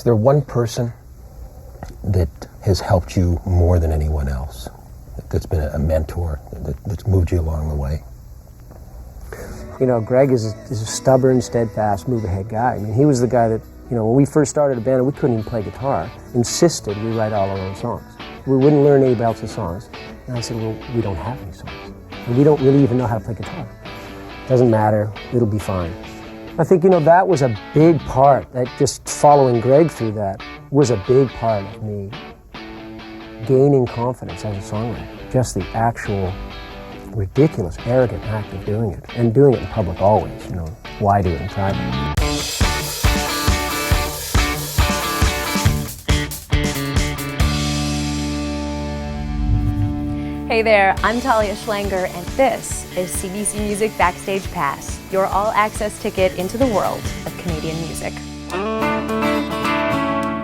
Is there one person that has helped you more than anyone else, that's been a mentor, that's moved you along the way? You know, Greg is a stubborn, steadfast, move-ahead guy. I mean, he was the guy that, you know, when we first started a band and we couldn't even play guitar, insisted we write all our own songs. We wouldn't learn anybody else's songs. And I said, well, we don't have any songs. And we don't really even know how to play guitar. Doesn't matter, it'll be fine. I think, you know, that was a big part, that just following Greg through that was a big part of me gaining confidence as a songwriter. Just the actual ridiculous, arrogant act of doing it, and doing it in public always, you know. Why do it in private? Hey there, I'm Talia Schlanger, and this is CBC Music Backstage Pass, your all-access ticket into the world of Canadian music.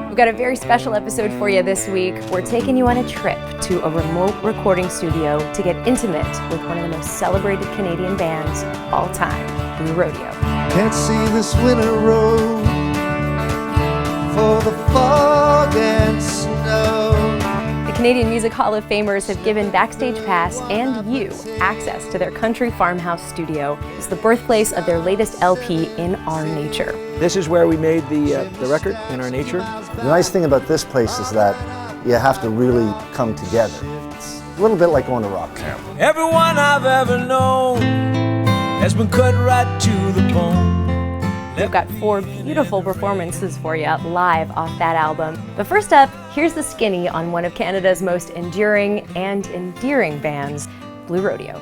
We've got a very special episode for you this week. We're taking you on a trip to a remote recording studio to get intimate with one of the most celebrated Canadian bands of all time, Blue Rodeo. Can't see this winter road for the fog and snow. The Canadian Music Hall of Famers have given Backstage Pass and you access to their country farmhouse studio. It's the birthplace of their latest LP, In Our Nature. This is where we made the record, In Our Nature. The nice thing about this place is that you have to really come together. It's a little bit like going to rock camp. Everyone I've ever known has been cut right to the bone. We've got 4 beautiful performances for you live off that album. But first up, here's the skinny on one of Canada's most enduring and endearing bands, Blue Rodeo.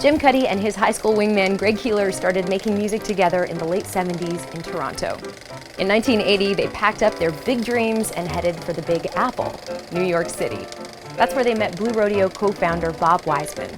Jim Cuddy and his high school wingman Greg Keelor started making music together in the late 70s in Toronto. In 1980, they packed up their big dreams and headed for the Big Apple, New York City. That's where they met Blue Rodeo co-founder Bob Wiseman.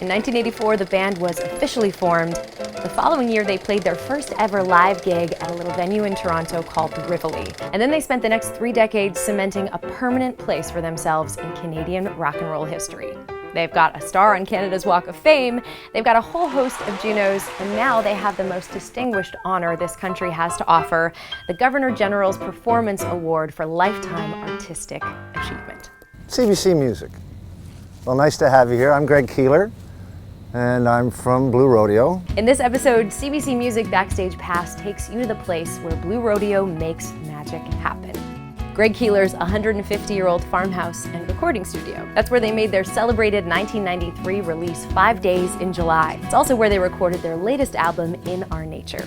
In 1984, the band was officially formed. The following year, they played their first ever live gig at a little venue in Toronto called Rivoli. And then they spent the next 3 decades cementing a permanent place for themselves in Canadian rock and roll history. They've got a star on Canada's Walk of Fame, they've got a whole host of Junos, and now they have the most distinguished honor this country has to offer, the Governor General's Performance Award for Lifetime Artistic Achievement. CBC Music. Well, nice to have you here. I'm Greg Keelor, and I'm from Blue Rodeo. In this episode, CBC Music Backstage Pass takes you to the place where Blue Rodeo makes magic happen. Greg Keelor's 150-year-old farmhouse and recording studio. That's where they made their celebrated 1993 release 5 Days in July. It's also where they recorded their latest album, In Our Nature.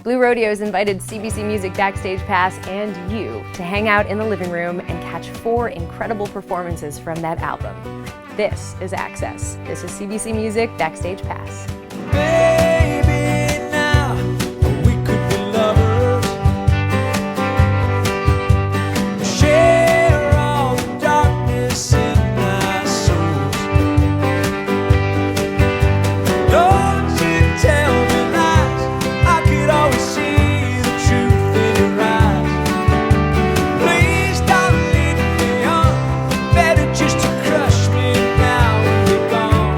Blue Rodeo's invited CBC Music Backstage Pass and you to hang out in the living room and catch 4 incredible performances from that album. This is Access. This is CBC Music Backstage Pass. Baby, now we could be lovers. Share all the darkness in our souls. Don't you tell me lies. I could always see the truth in your eyes. Please don't lead me on. Better just to crush me now when you're gone.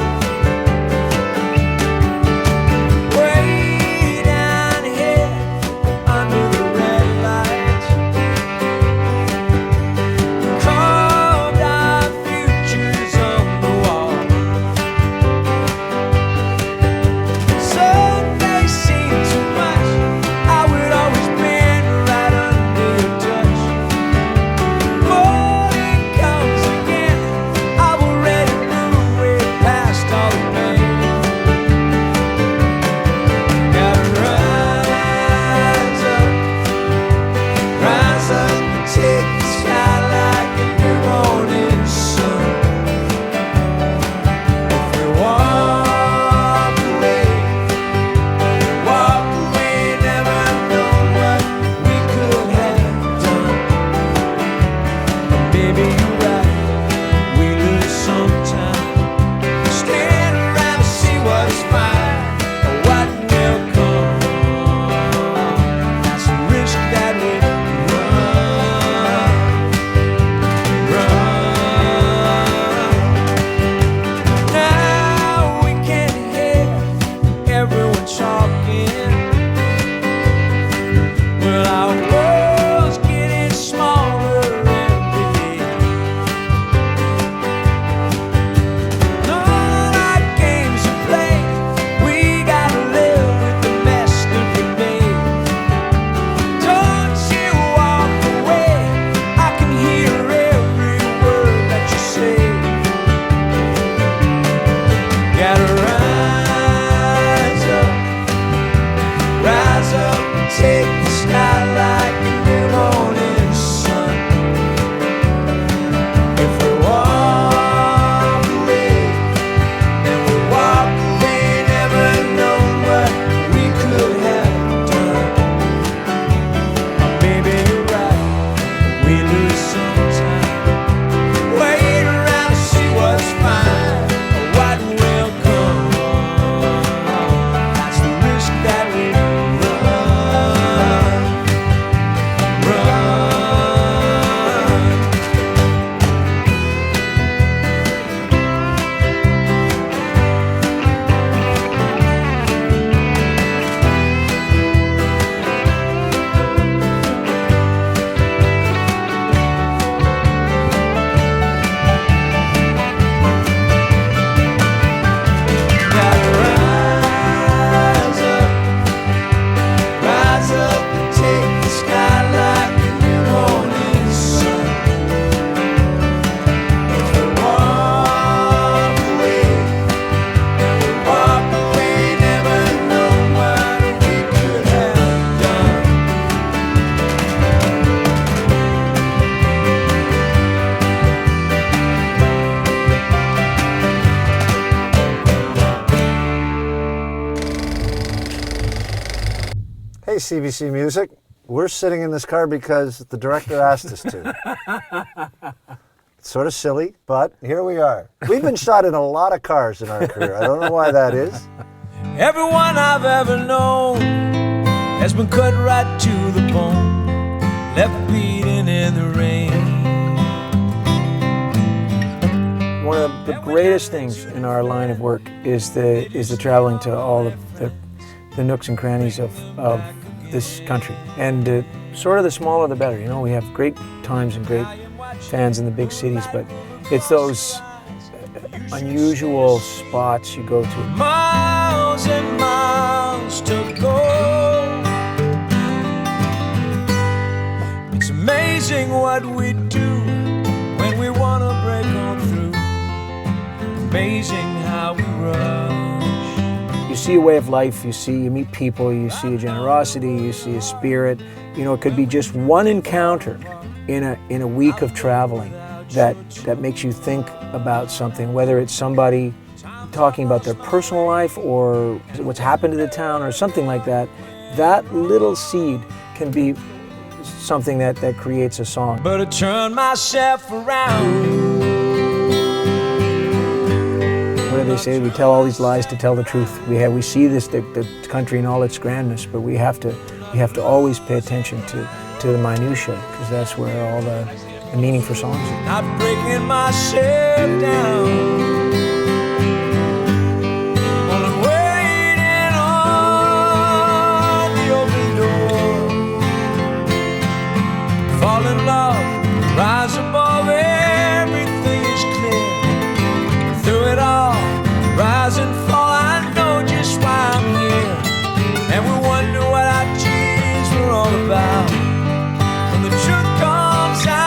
Hey, CBC Music. We're sitting in this car because the director asked us to. It's sort of silly, but here we are. We've been shot in a lot of cars in our career. I don't know why that is. Everyone I've ever known has been cut right to the bone, left bleeding in the rain. One of the greatest things in our line of work is the traveling to all of the nooks and crannies of this country. And sort of the smaller the better. You know, we have great times and great fans in the big cities, but it's those unusual spots you go to. Miles and miles to go. It's amazing what we do when we want to break on through. Amazing how we rush. You see a way of life, you meet people, you see a generosity, you see a spirit. You know, it could be just one encounter in a week of traveling that makes you think about something, whether it's somebody talking about their personal life or what's happened to the town or something like that. That little seed can be something that creates a song. But I turn myself around. What do they say? We tell all these lies to tell the truth. We see this the country in all its grandness, but we have to always pay attention to the minutiae, because that's where all the meaning for songs is. Not breaking myself down. Only waiting on the open door. Fall in love, rise above, everything is clear. Through it all, rise and fall, I know just why I'm here. And we wonder what our dreams were all about. When the truth comes out.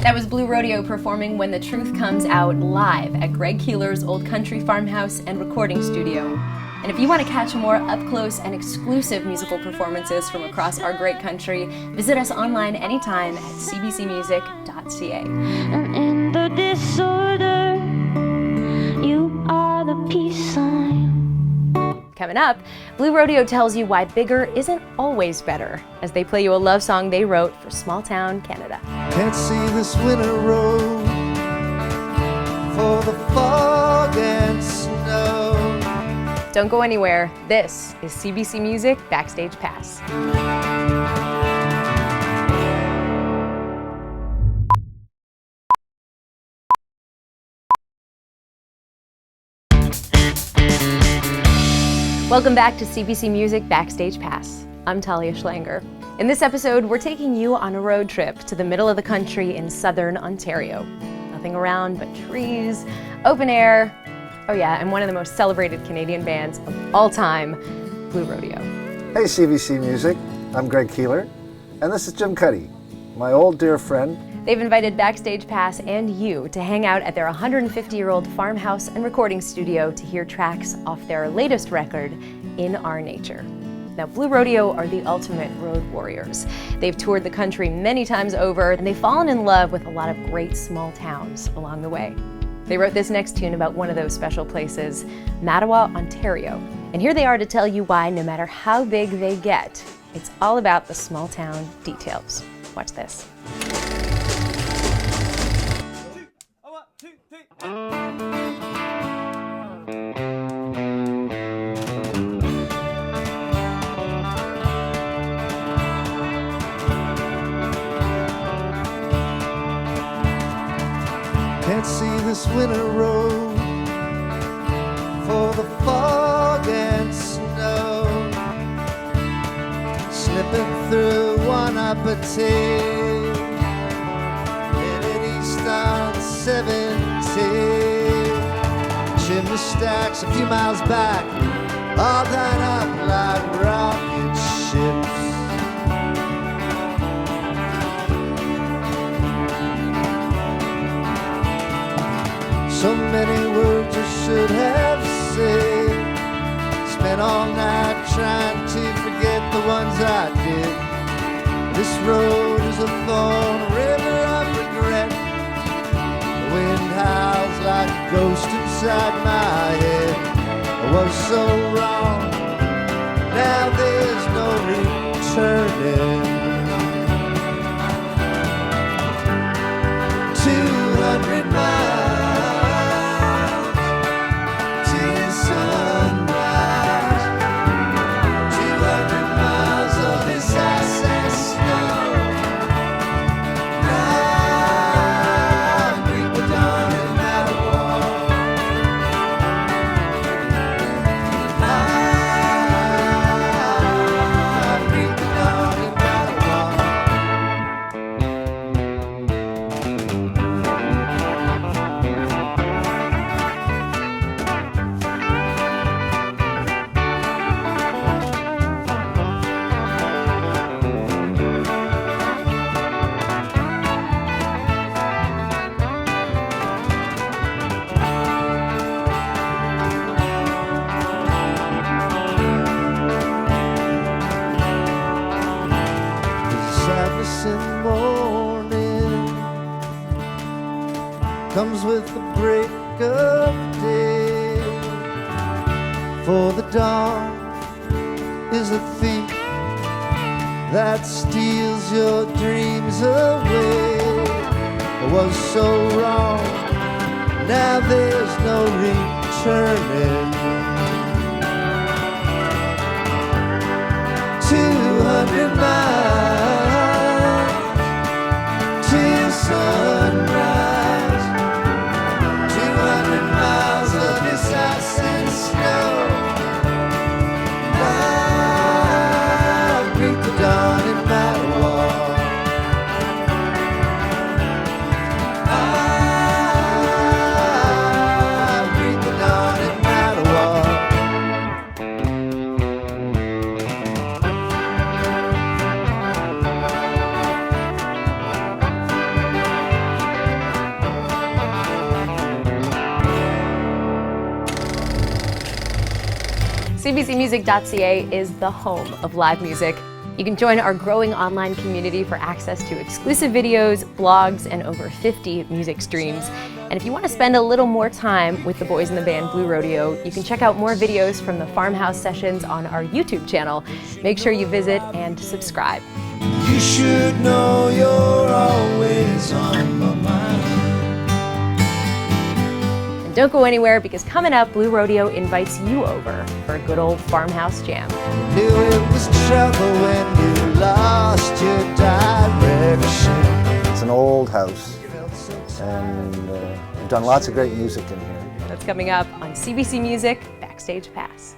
That was Blue Rodeo performing When the Truth Comes Out live at Greg Keelor's old country farmhouse and recording studio. And if you want to catch more up-close and exclusive musical performances from across our great country, visit us online anytime at cbcmusic.ca. And in the disorder, you are the peace sign. Coming up, Blue Rodeo tells you why bigger isn't always better, as they play you a love song they wrote for small town Canada. Can't see this winter road for the fog and snow. Don't go anywhere. This is CBC Music Backstage Pass. Welcome back to CBC Music Backstage Pass. I'm Talia Schlanger. In this episode, we're taking you on a road trip to the middle of the country in southern Ontario. Nothing around but trees, open air. Oh yeah, and one of the most celebrated Canadian bands of all time, Blue Rodeo. Hey, CBC Music. I'm Greg Keelor, and this is Jim Cuddy, my old dear friend. They've invited Backstage Pass and you to hang out at their 150-year-old farmhouse and recording studio to hear tracks off their latest record, In Our Nature. Now, Blue Rodeo are the ultimate road warriors. They've toured the country many times over, and they've fallen in love with a lot of great small towns along the way. They wrote this next tune about one of those special places, Mattawa, Ontario. And here they are to tell you why, no matter how big they get, it's all about the small town details. Watch this. Can't see this winter road for the fog and snow. Slipping through one upper tail, headed east on 70. Chimney stacks a few miles back, all done up like rocket ships. trying to forget the ones I did. This road is a thorn, a river of regret. The wind howls like a ghost inside my head. I was so wrong, now there's no returning. 200 miles to sunrise. 200 miles of this ice and snow. I greet the dawn in Matterhorn. I greet the dawn in Matterhorn. Sadness in the morning comes with the break of day. For the dawn is a thief that steals your dreams away. I was so wrong, now there's no returning. 200 miles till sunrise. 200 miles of this ice and snow. I greet the dawn in Matterhorn. I greet the dawn in Matterhorn. CBCmusic.ca is the home of live music. You can join our growing online community for access to exclusive videos, blogs, and over 50 music streams. And if you want to spend a little more time with the boys in the band Blue Rodeo, you can check out more videos from the Farmhouse sessions on our YouTube channel. Make sure you visit and subscribe. You should know you're always on my mind. And don't go anywhere, because coming up, Blue Rodeo invites you over for a good old Farmhouse jam. Knew it was trouble when you lost your direction. It's an old house, and we've done lots of great music in here. That's coming up on CBC Music Backstage Pass.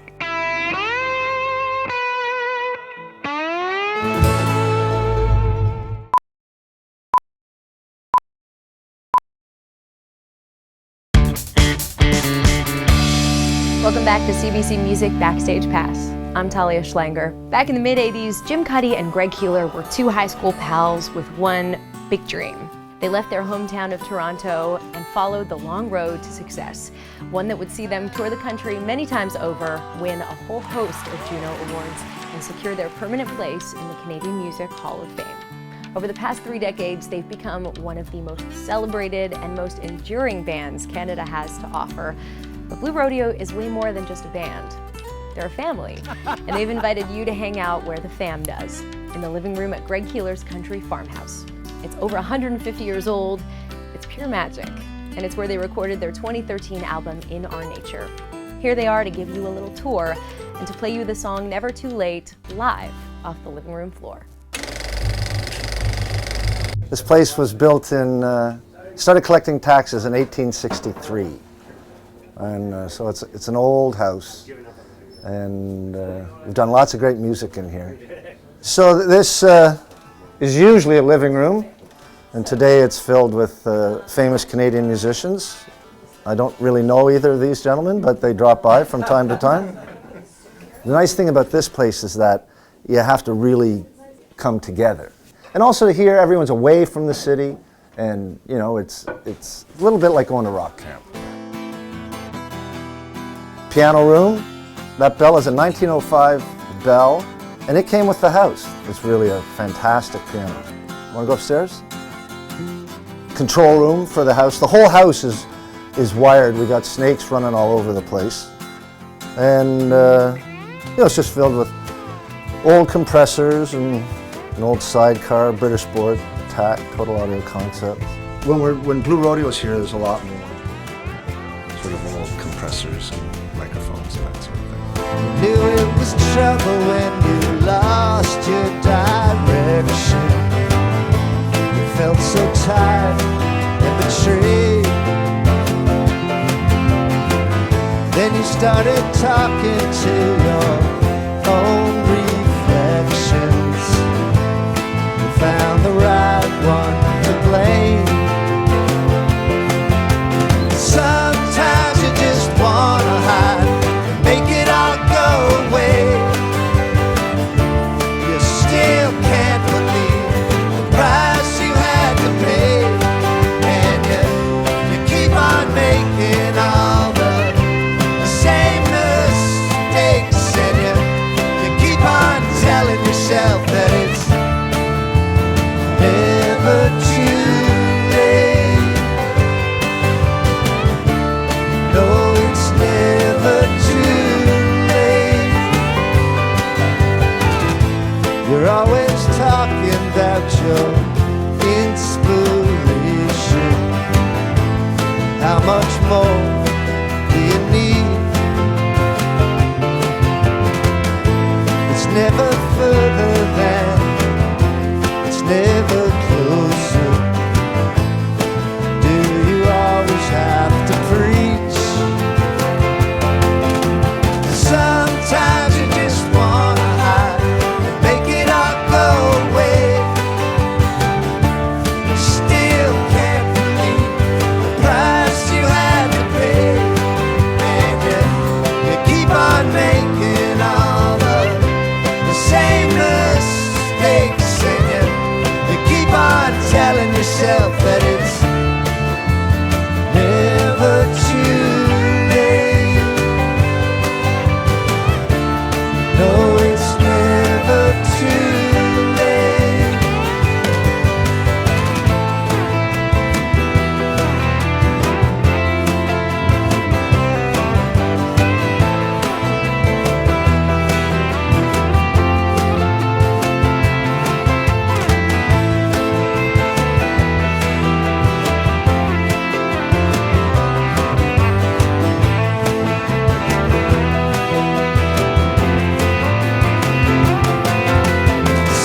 Welcome back to CBC Music Backstage Pass. I'm Talia Schlanger. Back in the mid-'80s, Jim Cuddy and Greg Keelor were two high school pals with one big dream. They left their hometown of Toronto and followed the long road to success, one that would see them tour the country many times over, win a whole host of Juno Awards, and secure their permanent place in the Canadian Music Hall of Fame. Over the past 3 decades, they've become one of the most celebrated and most enduring bands Canada has to offer. But Blue Rodeo is way more than just a band. They're a family, and they've invited you to hang out where the fam does, in the living room at Greg Keelor's country farmhouse. It's over 150 years old, it's pure magic, and it's where they recorded their 2013 album, In Our Nature. Here they are to give you a little tour and to play you the song Never Too Late live off the living room floor. This place was built in, started collecting taxes in 1863. And so it's an old house, and we've done lots of great music in here. So this is usually a living room, and today it's filled with famous Canadian musicians. I don't really know either of these gentlemen, but they drop by from time to time. The nice thing about this place is that you have to really come together. And also here, everyone's away from the city, and you know, it's a little bit like going to rock camp. Piano room, that bell is a 1905 bell, and it came with the house. It's really a fantastic piano. Want to go upstairs? Control room for the house. The whole house is wired. We got snakes running all over the place. And it's just filled with old compressors and an old sidecar, British Sport, TAC, Total Audio Concepts. When Blue Rodeo was here, there's a lot more sort of old compressors and microphones and that sort of thing. Knew it was trouble when you lost your direction. You felt so tired and betrayed. Then you started talking to your own reflections. You found the right one to blame. Sometimes you just wanna hide, make it all go away. You still can't believe the price you had to pay. And you keep on making all the same mistakes. And you keep on telling yourself that it's never too late. No, it's never too late. You're always talking about your inspiration. How much more do you need? It's never further than, it's never closer. Do you always have to preach? Sometimes you just wanna hide and make it all go away. You still can't believe the price you had to pay. And you keep on making all the same mistakes. And you keep on telling yourself that it's never too late. No, it's never too late.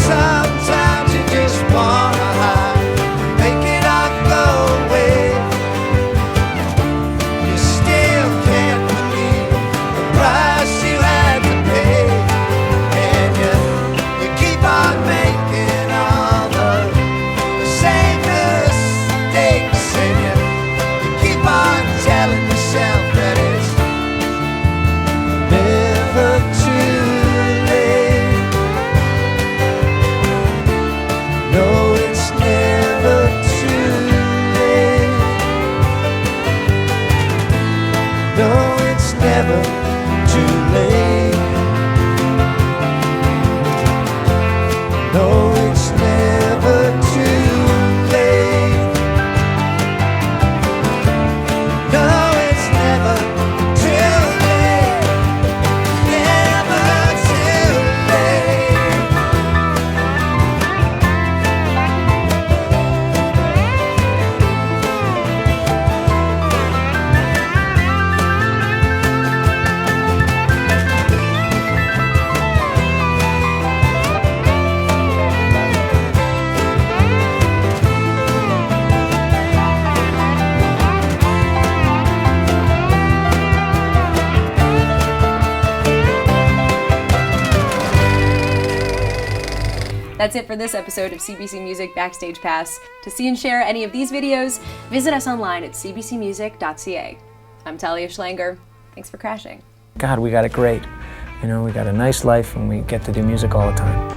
Sometimes you just wanna hide, make it all go away. You still can't believe the price you had to pay. And you keep on making all the same mistakes. And you keep on telling yourself that it's never too late. No, it's never too late. No, it's never too late. No, it's never too late. No, it's never too late. Never too late. That's it for this episode of CBC Music Backstage Pass. To see and share any of these videos, visit us online at cbcmusic.ca. I'm Talia Schlanger. Thanks for crashing. God, we got it great. You know, we got a nice life and we get to do music all the time.